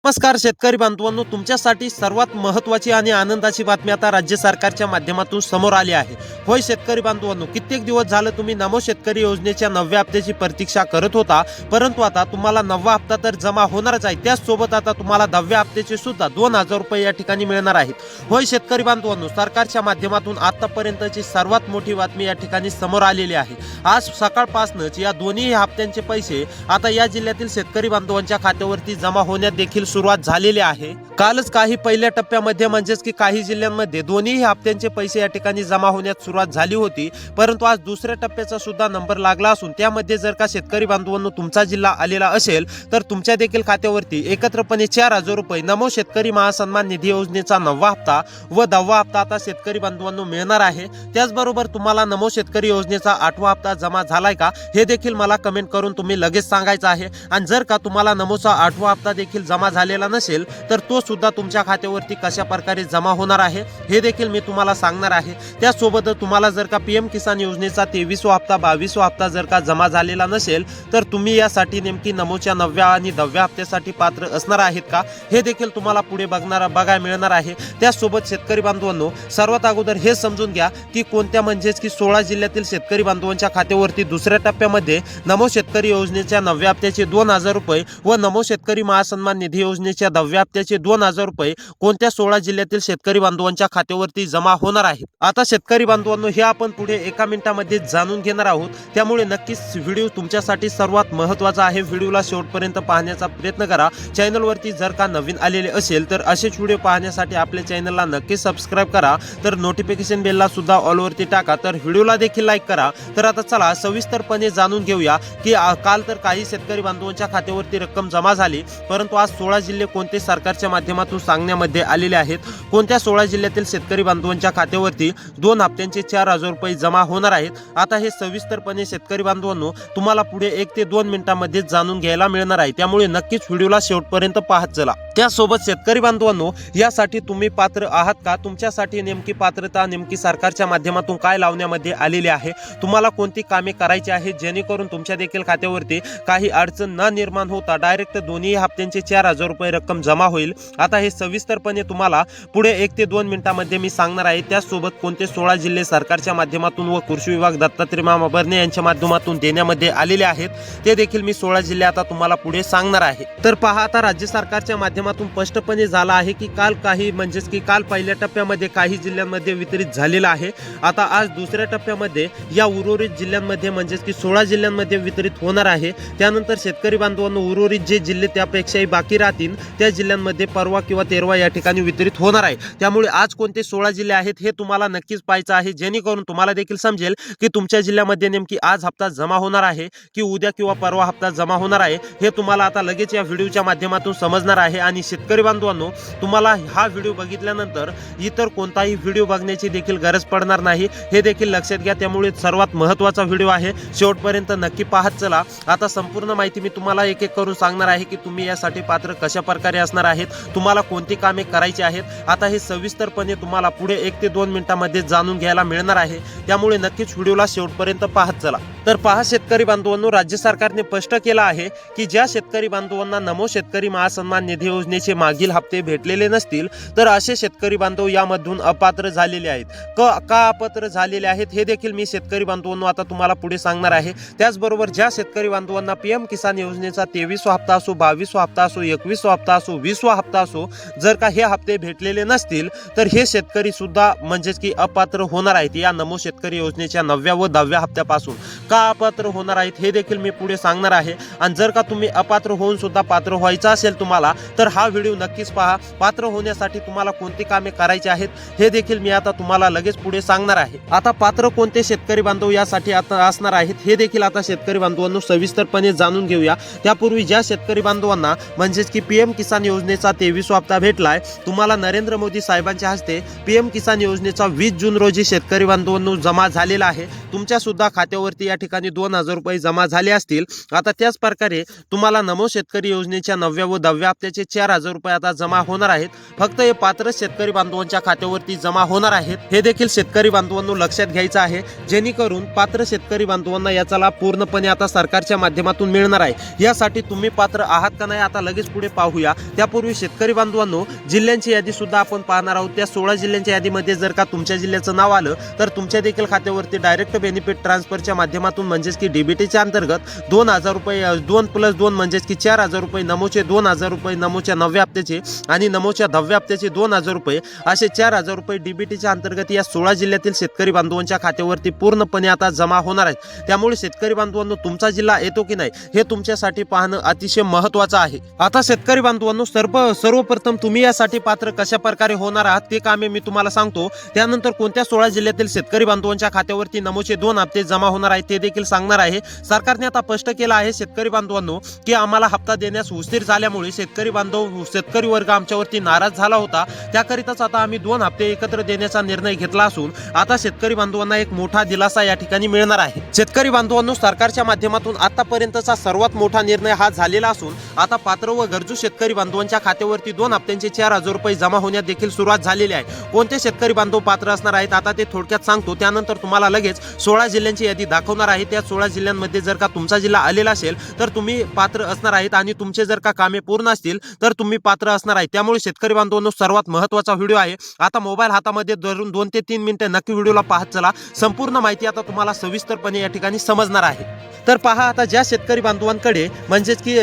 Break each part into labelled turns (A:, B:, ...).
A: नमस्कार शेतकरी बांधवांनो, तुमच्यासाठी सर्वात महत्त्वाची आणि आनंदाची बातमी आता राज्य सरकारच्या माध्यमातून समोर आली आहे। होय शेतकरी बांधवांनो, कित्येक दिवस झालं तुम्ही नमो शेतकरी योजनेच्या 9व्या हप्त्याची प्रतीक्षा करत होता, परंतु आता तुम्हाला 9वा हप्ता तर जमा होणारच आहे। त्याचसोबत आता तुम्हाला 10व्या हप्त्याचे सुद्धा 2000 रुपये या ठिकाणी मिळणार आहेत। होय शेतकरी बांधवांनो, सरकारच्या माध्यमातून आतापर्यंतची सर्वात मोठी बातमी या ठिकाणी समोर आलेली आहे। आज सकाळपासूनच या दोन्ही हप्त्यांचे पैसे आता या जिल्ह्यातील शेतकरी बांधवांच्या खात्यावरती जमा होण्यात देखील सुरुवात झालेली आहे। कालच काही पहिल्या टप्प्यामध्ये म्हणजेच की काही जिल्ह्यांमध्ये दोन्ही हप्त्यांचे पैसे या ठिकाणी जमा होण्यास सुरुवात झाली होती, परंतु आज दुसऱ्या टप्प्याचा सुद्धा नंबर लागला असून त्यामध्ये जर का शेतकरी बांधवांनो तुमचा जिल्हा आलेला असेल तर तुमच्या देखील खात्यावरती एकत्रपणे 4000 रुपये नमो शेतकरी महासन्मान निधी योजनेचा 9वा हप्ता व 10वा हप्ता आता शेतकरी बांधवांनो मिळणार आहे। त्याचबरोबर तुम्हाला नमो शेतकरी योजनेचा 8वा हप्ता जमा झालाय का हे देखील मला कमेंट करून तुम्ही लगेच सांगायचं आहे। आणि जर का तुम्हाला नमोचा 8वा हप्ता देखील जमा झालेला नसेल तर तो सुद्धा तुमच्या खात्यावरती कशा प्रकारे जमा होणार आहे हे देखील मी तुम्हाला सांगणार आहे। त्यासोबत तुम्हाला जर का पीएम किसान योजनेचा 23वा हप्ता 22वा हप्ता जर का जमा झालेला नसेल तर तुम्ही यासाठी नेमकी नमोच्या 9व्या आणि 10व्या हप्त्यासाठी पात्र असणार आहेत का हे देखील तुम्हाला पुढे बघायला मिळणार आहे। त्यासोबत शेतकरी बांधवांनो, सर्वात अगोदर हे समजून घ्या की कोणत्या म्हणजेच की 16 जिल्ह्यातील शेतकरी बांधवांच्या खात्यावरती दुसऱ्या टप्प्यामध्ये नमो शेतकरी योजनेच्या 9व्या हप्त्याचे 2000 रुपये व नमो शेतकरी महासन्मान निधी योजनेच्या 10व्या हप्त्याचे 2000 रुपये कोणत्या 16 जिल्ह्यातील शेतकरी बांधवांच्या खात्यावरती जमा होणार आहेत। आता शेतकरी बांधवांनो, हे आपण पुढे एका मिनिटामध्ये जाणून घेणार आहोत, त्यामुळे नक्कीच व्हिडिओ तुमच्यासाठी सर्वात महत्त्वाचा आहे। व्हिडिओला शेवटपर्यंत पाहण्याचा प्रयत्न करा। चॅनलवरती जर का नवीन आलेले असेल तर असेच व्हिडिओ पाहण्यासाठी आपल्या चॅनलला नक्की सबस्क्राइब करा, तर नोटिफिकेशन बेलला सुद्धा ऑलवरती टाका, तर व्हिडिओला देखील लाईक करा। तर आता चला सविस्तरपणे जाणून घेऊया की काल तर काही शेतकरी बांधवांच्या खात्यावरती रक्कम जमा झाली, परंतु आज 16 जिल्हे कोणते सरकारच्या माध्यमातून सांगण्यामध्ये आलेले आहेत। कोणत्या 16 जिल्ह्यातील शेतकरी बांधवांच्या खात्यावरती 2 हप्त्यांचे 4000 रुपये जमा होणार आहेत, आता हे सविस्तरपणे शेतकरी बांधवांनो तुम्हाला पुढे 1 ते 2 मिनिटांमध्ये जाणून घ्यायला मिळणार आहे, त्यामुळे नक्कीच व्हिडिओला शेवटपर्यंत पाहत चला। त्यासोबत शेतकरी बांधवांनो, यासाठी तुम्ही पात्र आहात का? तुमच्यासाठी नेमकी पात्रता नेमकी सरकारच्या माध्यमातून काय लावण्यामध्ये आलेली आहे? तुम्हाला कोणती कामे करायची आहे जेणेकरून तुमच्या देखील खात्यावरती काही अडचण न निर्माण होता डायरेक्ट दोन्ही हप्त्यांचे 4000 रुपये रक्कम जमा होईल। आता हे सविस्तरपणे तुम्हाला पुढे 1 ते 2 मिनिटांमध्ये मी सांगणार आहे। त्याचसोबत कोणते 16 जिल्हे सरकारच्या माध्यमातून व कृषी विभाग दत्तात्रय मामा भरणे यांच्या माध्यमातून देण्यामध्ये आलेले आहेत ते देखील मी 16 जिल्हे आता तुम्हाला पुढे सांगणार आहे। तर पहा, आता राज्य सरकारच्या माध्यमातून स्पष्टपणे झाला आहे की काल काही म्हणजेच की काल पहिल्या टप्प्यामध्ये काही जिल्ह्यांमध्ये वितरित झालेला आहे। आता आज दुसऱ्या टप्प्यामध्ये या उर्वरित जिल्ह्यांमध्ये म्हणजेच की 16 जिल्ह्यांमध्ये वितरित होणार आहे। त्यानंतर शेतकरी बांधवांनो, उर्वरित जे जिल्हे त्यापेक्षाही बाकी राहतील त्या जिल्ह्यांमध्ये परवा किंवा 13 या ठिकाणी वितरित होणार आहे। त्यामुळे आज कोणते 16 जिल्हे आहेत हे तुम्हाला नक्कीच पाहायचं आहे, जेणेकरून तुम्हाला देखील समजेल की तुमच्या जिल्ह्यामध्ये नेमकी आज हप्ता जमा होणार आहे की उद्या किंवा परवा हप्ता जमा होणार आहे हे तुम्हाला आता लगेच या व्हिडिओच्या माध्यमातून समजणार आहे। आणि शेतकरी बांधवांनो, तुम्हाला हा व्हिडिओ बघितल्यानंतर इतर कोणताही व्हिडिओ बघण्याची देखील गरज पडणार नाही हे देखील लक्षात घ्या, त्यामुळे सर्वात महत्त्वाचा व्हिडिओ आहे, शेवटपर्यंत नक्की पाहत चला। आता संपूर्ण माहिती मी तुम्हाला एक एक करून सांगणार आहे की तुम्ही यासाठी पात्र कशा प्रकारे असणार आहेत, तुम्हाला कोणती कामे करायची आहेत। आता हे सविस्तरपणे तुम्हाला पुढे 1 ते 2 मिनिटांमध्ये जाणून घ्यायला मिळणार आहे, त्यामुळे नक्कीच व्हिडिओला शेवटपर्यंत पाहत चला। तर पहा शेतकरी बांधवांनो, राज्य सरकारने स्पष्ट केलं आहे की ज्या शेतकरी बांधवांना नमो शेतकरी महासन्मान निधी योजनेचे मागील हप्ते भेटलेले नसतील तर असे शेतकरी बांधव यामधून अपात्र झालेले आहेत। का अपात्र झालेले आहेत हे देखील मी शेतकरी बांधवांनो आता तुम्हाला पुढे सांगणार आहे। त्याचबरोबर ज्या शेतकरी बांधवांना पीएम किसान योजनेचा 23वा हप्ता असो, 22वा हप्ता असो, 21वा हप्ता असो, 20वा हप्ता असो, जर का हे हप्ते भेटलेले नसतील तर हे शेतकरी सुद्धा म्हणजेच की अपात्र होणार आहेत या नमो शेतकरी योजनेच्या 9व्या व 10व्या हप्त्यापासून। का अपात्र होणार आहेत हे देखील मी पुढे सांगणार आहे। आणि जर का तुम्ही अपात्र होऊन सुद्धा पात्र व्हायचं असेल तुम्हाला तर हा व्हिडिओ नक्कीच पहा। पात्र होण्यासाठी तुम्हाला कोणती कामे करायची आहेत हे देखील मी आता तुम्हाला लगेच पुढे सांगणार आहे। आता पात्र कोणते शेतकरी बांधव यासाठी आता असणार आहेत हे देखील आता शेतकरी बांधवांनो सविस्तरपणे जाणून घेऊया। त्यापूर्वी ज्या शेतकरी बांधवांना म्हणजेच की पीएम किसान योजनेचा 23वा हप्ता भेटलाय, तुम्हाला नरेंद्र मोदी साहेबांच्या हस्ते पीएम किसान योजनेचा 20 जून रोजी शेतकरी बांधवांनो जमा झालेला आहे। तुमच्या सुद्धा खात्यावरती या ठिकाणी 2,000 रुपये जमा झाले असतील. आता त्याच प्रकारे तुम्हाला नमो शेतकरी योजनेच्या 9व्या व 10व्या हप्त्याचे 4,000 रुपये आता जमा होणार आहेत. फक्त हे पात्र शेतकरी बांधवांच्या खात्यावरती जमा होणार आहेत. हे देखील शेतकरी बांधवांनो लक्षात घ्यायचं आहे, जेणेकरून पात्र शेतकरी बांधवांना याचा लाभ पूर्णपणे आता सरकारच्या माध्यमातून मिळणार आहे. यासाठी तुम्ही पात्र आहात का नाही आता लगेच पुढे पाहूया. त्यापूर्वी शेतकरी बांधवांनो, जिल्ह्यांची यादी सुद्धा आपण पाहणार आहोत. त्या 16 जिल्ह्यांच्या यादीमध्ये जर का तुमच्या जिल्ह्याचं नाव आलं तर तुमच्या देखील खात्यावरती डायरेक्ट बेनिफिट ट्रान्सफरच्या माध्यमातून म्हणजेच की डीबीटीच्या अंतर्गत 2,000 रुपये 2+2 म्हणजेच की 4,000 रुपये, नमोचे 2,000 रुपये, नमोच्या 9व्या हप्त्याचे आणि नमोच्या 10व्या हप्त्याचे 2,000 रुपये असे 4,000 रुपये डीबीटीच्या अंतर्गत या 16 जिल्ह्यातील शेतकरी बांधवांच्या खात्यावरती पूर्णपणे आता जमा होणार आहेत. त्यामुळे शेतकरी बांधवांनो, तुमचा जिल्हा येतो की नाही हे तुमच्यासाठी पाहणं अतिशय महत्त्वाचं आहे. आता शेतकरी बांधवांनो, सर्वप्रथम तुम्ही यासाठी पात्र कशा प्रकारे होणार आहात ते कामे मी तुम्हाला सांगतो. त्यानंतर कोणत्या 16 जिल्ह्यातील शेतकरी बांधवांच्या खात्यावरती नमोचे 2 हप्ते जमा होणार आहेत ते देखील सांगणार आहे. सरकारने आता स्पष्ट केलं आहे शेतकरी बांधवांनो की आम्हाला हप्ता देण्यास उशीर झाल्यामुळे शेतकरी वर्ग आमच्यावरती नाराज झाला होता. त्याकरिताच आता आम्ही 2 हप्ते एकत्र देण्याचा निर्णय घेतला असून आता शेतकरी बांधवांना एक मोठा दिलासा या ठिकाणी मिळणार आहे. शेतकरी बांधवांनो, सरकारच्या माध्यमातून आतापर्यंतचा सर्वात मोठा निर्णय हा झालेला असून आता पात्र व गरजू शेतकरी बांधवांच्या खात्यावरती 2 हप्त्यांचे 4,000 रुपये जमा होण्यात देखील सुरुवात झालेली आहे. कोणते शेतकरी बांधव पात्र असणार आहेत आता ते थोडक्यात सांगतो. त्यानंतर तुम्हाला लगेच 16 जिल्ह्यांची यादी दाखवणार आहे. त्या 16 जिल्ह्यांमध्ये जर का तुमचा जिल्हा आलेला असेल तर तुम्ही पात्र असणार आहेत आणि तुमचे जर का कामे पूर्ण असतील तर तुम्ही पात्र असणार आहे. त्यामुळे शेतकरी बांधवांनो, सर्वात महत्त्वाचा व्हिडिओ आहे. आता मोबाईल हातामध्ये धरून 2 ते 3 मिनिटे नक्की व्हिडिओला पाहत चला. संपूर्ण माहिती आता तुम्हाला सविस्तरपणे या ठिकाणी समजणार आहे. तर पहा, आता ज्या शेतकरी बांधवांकडे म्हणजेच की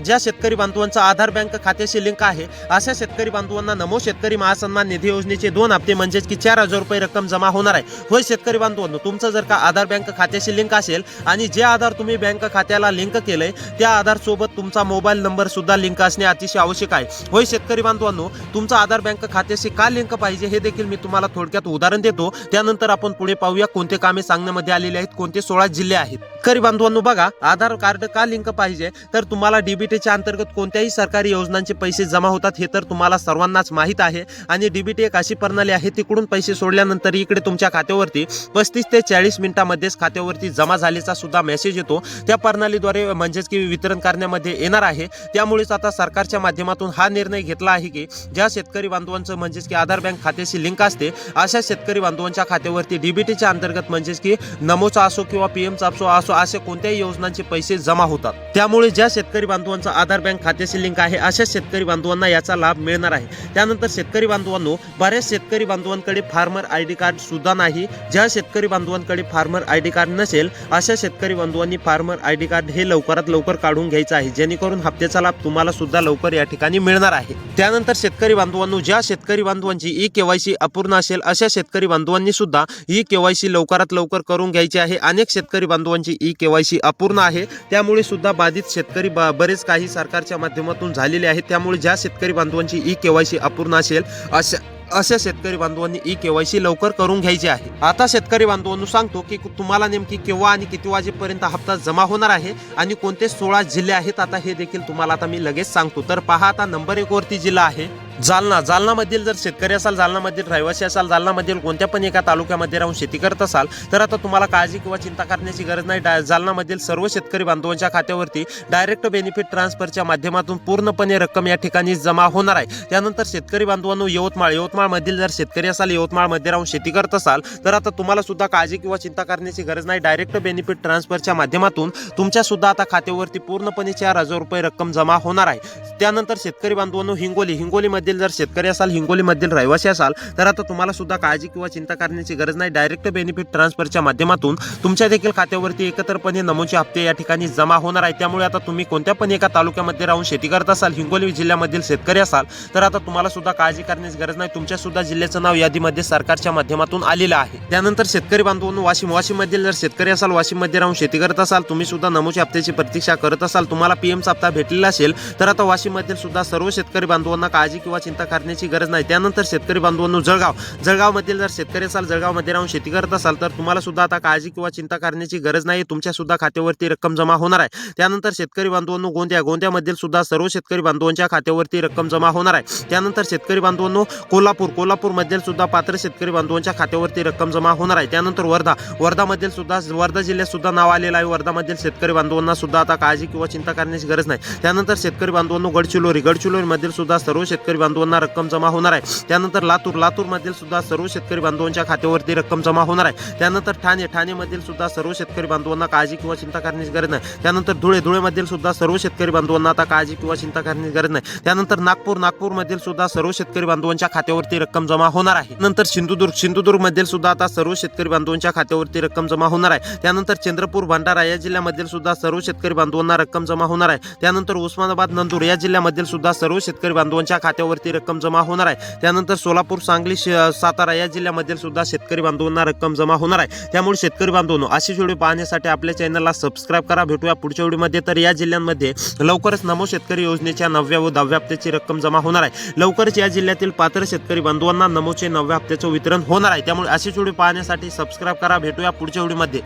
A: ज्या शेतकरी बांधवांचा आधार बँक खात्याशी लिंक आहे अशा शेतकरी बांधवांना नमो शेतकरी महासन्मान निधी योजनेचे 2 हप्ते म्हणजेच की 4,000 रुपये रक्कम जमा होणार आहे. होय शेतकरी बांधवांनो, तुमचं जर का आधार बँक खात्याशी लिंक असेल आणि जे आधार तुम्ही बँक खात्याला लिंक केलंय त्या आधार सोबत तुमचा मोबाईल नंबर सुद्धा लिंक असणे अतिशय आवश्यक आहे. होय शेतकरी बांधवांनो, तुमचा आधार बँक खात्याशी का लिंक पाहिजे हे देखील मी तुम्हाला थोडक्यात उदाहरण देतो. त्यानंतर आपण पुढे पाहूया कोणते कामे सांगण्यामध्ये आलेले आहेत, कोणते 16 जिल्हे आहेत. शेतकरी बांधवांनो बघा, आधार कार्ड का लिंक पाहिजे तर तुम्हाला डीबीटीच्या अंतर्गत कोणत्याही सरकारी योजनांचे पैसे जमा होतात हे तर तुम्हाला सर्वांनाच माहित आहे. आणि डीबीटी एक अशी प्रणाली आहे, तिकडून पैसे सोडल्यानंतर इकडे तुमच्या खात्यावरती 35 ते 40 मिनिटांमध्येच खात्यावरती जमा झाल्याचा सुद्धा मेसेज येतो. त्या प्रणालीद्वारे म्हणजेच की वितरण करण्यामध्ये येणार आहे. त्यामुळेच आता सरकारच्या माध्यमातून हा निर्णय घेतला आहे की ज्या शेतकरी बांधवांचं म्हणजेच की आधार बँक खात्याशी लिंक असते अशा शेतकरी बांधवांच्या खात्यावरती डीबीटीच्या अंतर्गत म्हणजेच की नमोचा असो किंवा पीएमचा असो अशा कोणत्याही योजनांचे पैसे जमा होतात. त्यामुळे ज्या शेतकरी बांधवांचा आधार बँक खात्याशी लिंक आहे अशा शेतकरी बांधवांना याचा लाभ मिळणार आहे. त्यानंतर शेतकरी बांधवांनो, बऱ्याच शेतकरी बांधवांकडे फार्मर आयडी कार्ड सुद्धा नाही. ज्या शेतकरी बांधवांकडे फार्मर आयडी कार्ड नसेल अशा शेतकरी बांधवांनी फार्मर आयडी कार्ड हे लवकरात लवकर काढून घ्यायचं आहे, जेणेकरून हप्त्याचा लाभ तुम्हाला सुद्धा लवकर या ठिकाणी मिळणार आहे. त्यानंतर शेतकरी बांधवांनो, ज्या शेतकरी बांधवांची ई-केवायसी अपूर्ण असेल अशा शेतकरी बांधवांनी सुद्धा ई-केवायसी लवकरात लवकर करून घ्यायची आहे. अनेक शेतकरी बांधवांची ई-केवायसी अपूर्ण आहे, त्यामुळे सुद्धा बाधित शेतकरी बरेच काही सरकारच्या माध्यमातून झालेले आहेत. त्यामुळे ज्या शेतकरी बांधवांची ई-केवायसी अपूर्ण असेल अशा शेतकरी बांधवांनी ई-केवायसी लवकर करून घ्यायची आहे. आता शेतकरी बांधवांनो सांगतो की तुम्हाला नेमकी केव्हा आणि किती वाजेपर्यंत हप्ता जमा होणार आहे आणि कोणते 16 जिल्हे आहेत आता हे देखील तुम्हाला आता मी लगेच सांगतो. तर पहा, आता नंबर 1 वरती जिल्हा आहे जालना. जालनामधील जर शेतकरी असाल, जालनामधील रहिवासी असाल, जालनामधील कोणत्या पण एका तालुक्यामध्ये राहून शेती करत असाल तर आता तुम्हाला काळजी किंवा चिंता करण्याची गरज नाही. जालनामधील सर्व शेतकरी बांधवांच्या खात्यावरती डायरेक्ट बेनिफिट ट्रान्सफरच्या माध्यमातून पूर्णपणे रक्कम या ठिकाणी जमा होणार आहे. त्यानंतर शेतकरी बांधवांनो, यवतमाळमधील जर शेतकरी असाल, यवतमाळमध्ये राहून शेती करत असाल तर आता तुम्हाला सुद्धा काळजी किंवा चिंता करण्याची गरज नाही. डायरेक्ट बेनिफिट ट्रान्सफरच्या माध्यमातून तुमच्या सुद्धा आता खात्यावरती पूर्णपणे 4,000 रुपये रक्कम जमा होणार आहे. त्यानंतर शेतकरी बांधवांनो, हिंगोलीमध्ये जर शेतकरी असाल, हिंगोलीमधील रहिवासी असाल तर आता तुम्हाला सुद्धा काळजी किंवा चिंता करण्याची गरज नाही. डायरेक्ट बेनिफिट ट्रान्सफरच्या माध्यमातून तुमच्या देखील खात्यावरती एकत्रपणे नमोचे हप्ते या ठिकाणी जमा होणार आहे. त्यामुळे आता तुम्ही कोणत्या पण एका तालुक्यामध्ये राहून शेती करत असाल, हिंगोली जिल्ह्यामधील शेतकरी असाल तर आता तुम्हाला सुद्धा काळजी करण्याची गरज नाही. तुमच्या सुद्धा जिल्ह्याचं नाव यादीमध्ये सरकारच्या माध्यमातून आलेलं आहे. त्यानंतर शेतकरी बांधवांनो, वाशिममधील जर शेतकरी असाल, वाशिममध्ये राहून शेती करत असाल, तुम्ही सुद्धा नमोच्या हप्त्याची प्रतीक्षा करत असाल, तुम्हाला पीएमचा हप्ता भेटलेला असेल तर आता वाशिममधील सुद्धा सर्व शेतकरी बांधवांना काळजी किंवा किंवा चिंता करण्याची गरज नाही. त्यानंतर शेतकरी बांधवांनो जळगावमधील जर शेतकरी असाल, जळगावमध्ये राहून शेती करत असाल तर तुम्हाला सुद्धा आता काळजी किंवा चिंता करण्याची गरज नाही. तुमच्या सुद्धा खात्यावरती रक्कम जमा होणार आहे. त्यानंतर शेतकरी बांधवांनो गोंदियामधील सुद्धा सर्व शेतकरी बांधवांच्या खात्यावरती रक्कम जमा होणार आहे. त्यानंतर शेतकरी बांधवांनो कोल्हापूरमधील सुद्धा पात्र शेतकरी बांधवांच्या खात्यावरती रक्कम जमा होणार आहे. त्यानंतर वर्धामधील सुद्धा वर्धा जिल्ह्यात सुद्धा नाव आलेलं आहे. वर्धामधील शेतकरी बांधवांना सुद्धा आता काळजी किंवा चिंता करण्याची गरज नाही. त्यानंतर शेतकरी बांधवांनो गडचिरोलीमधील सुद्धा सर्व शेतकरी बांधवांना रक्कम जमा होणार आहे. त्यानंतर लातूरमधील सुद्धा सर्व शेतकरी बांधवांच्या खात्यावरती रक्कम जमा होणार आहे. त्यानंतर ठाणेमधील सुद्धा सर्व शेतकरी बांधवांना काळजी किंवा चिंता करण्याची गरज नाही. त्यानंतर धुळेमधील सुद्धा सर्व शेतकरी बांधवांना आता काळजी किंवा चिंता करण्याची गरज नाही. त्यानंतर नागपूरमधील सुद्धा सर्व शेतकरी बांधवांच्या खात्यावरती रक्कम जमा होणार आहे. नंतर सिंधुदुर्गमधील सुद्धा आता सर्व शेतकरी बांधवांच्या खात्यावरती रक्कम जमा होणार आहे. त्यानंतर चंद्रपूर भंडारा या जिल्ह्यामधील सुद्धा सर्व शेतकरी बांधवांना रक्कम जमा होणार आहे. त्यानंतर उस्मानाबाद नंदूर या जिल्ह्यामधील सुद्धा सर्व शेतकरी बांधवांच्या खात्यावरती रक्कम जमा होणार आहे. त्यानंतर सोलापूर, सांगली, सातारा या जिल्ह्यामधील सुद्धा शेतकरी बांधवांना रक्कम जमा होणार आहे. त्यामुळे शेतकरी बांधवांनो अशी व्हिडिओ पाहण्यासाठी आपल्या चॅनलला सबस्क्राईब करा. भेटूया पुढच्या व्हिडिओमध्ये. तर या जिल्ह्यांमध्ये लवकरच नमो शेतकरी योजनेच्या 9व्या व 10व्या हप्त्याची रक्कम जमा होणार आहे. लवकरच या जिल्ह्यातील पात्र शेतकरी बांधवांना नमोचे 9व्या हप्त्याचं वितरण होणार आहे. त्यामुळे अशीच व्हिडिओ पाहण्यासाठी सबस्क्राईब करा. भेटूया पुढच्या व्हिडिओमध्ये.